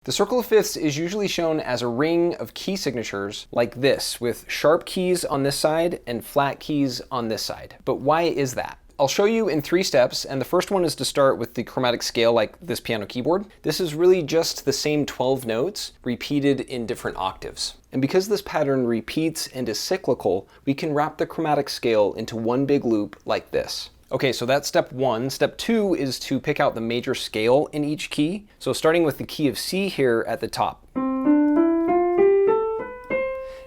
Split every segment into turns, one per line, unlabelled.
The circle of fifths is usually shown as a ring of key signatures like this, with sharp keys on this side and flat keys on this side. But why is that? I'll show you in 3 steps, and the first one is to start with the chromatic scale like this piano keyboard. This is really just the same 12 notes repeated in different octaves. And because this pattern repeats and is cyclical, we can wrap the chromatic scale into one big loop like this. Okay, so that's step 1. Step 2 is to pick out the major scale in each key. So starting with the key of C here at the top.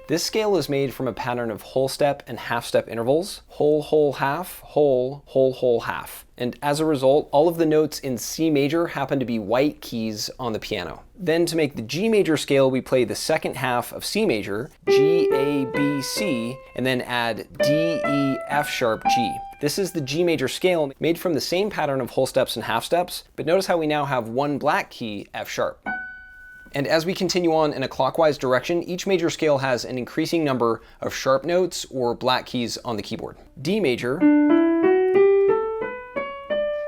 This scale is made from a pattern of whole step and half step intervals. Whole, whole, half, whole, whole, whole, half. And as a result, all of the notes in C major happen to be white keys on the piano. Then to make the G major scale, we play the second half of C major, G, A, B, C, and then add D, E, F sharp, G. This is the G major scale made from the same pattern of whole steps and half steps, but notice how we now have one black key, F sharp. And as we continue on in a clockwise direction, each major scale has an increasing number of sharp notes or black keys on the keyboard. D major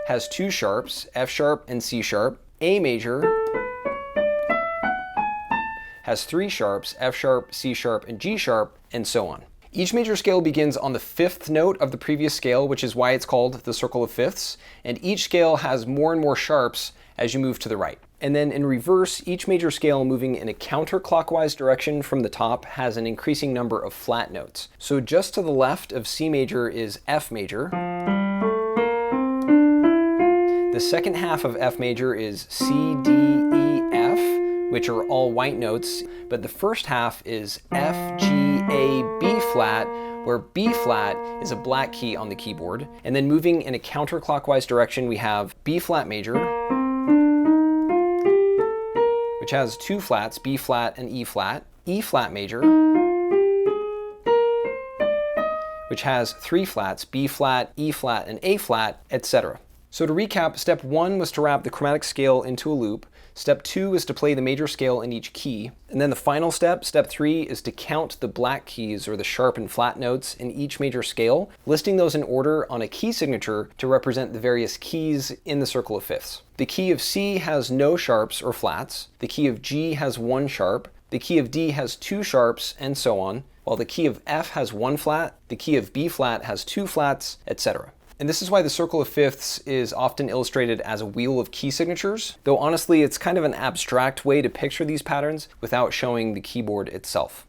has 2 sharps, F sharp and C sharp. A major has 3 sharps, F sharp, C sharp, and G sharp, and so on. Each major scale begins on the 5th note of the previous scale, which is why it's called the circle of fifths, and each scale has more and more sharps as you move to the right. And then in reverse, each major scale moving in a counterclockwise direction from the top has an increasing number of flat notes. So just to the left of C major is F major. The second half of F major is C, D, E, F, which are all white notes, but the first half is F, G, A, B flat, where B flat is a black key on the keyboard. And then moving in a counterclockwise direction, we have B flat major, which has 2 flats, B flat and E flat major, which has 3 flats, B flat, E flat, and A flat, etc. So to recap, step 1 was to wrap the chromatic scale into a loop. Step 2 is to play the major scale in each key. And then the final step, step 3, is to count the black keys or the sharp and flat notes in each major scale, listing those in order on a key signature to represent the various keys in the circle of fifths. The key of C has no sharps or flats. The key of G has 1 sharp. The key of D has 2 sharps, and so on, while the key of F has 1 flat, the key of B flat has 2 flats, etc. And this is why the circle of fifths is often illustrated as a wheel of key signatures, though honestly it's kind of an abstract way to picture these patterns without showing the keyboard itself.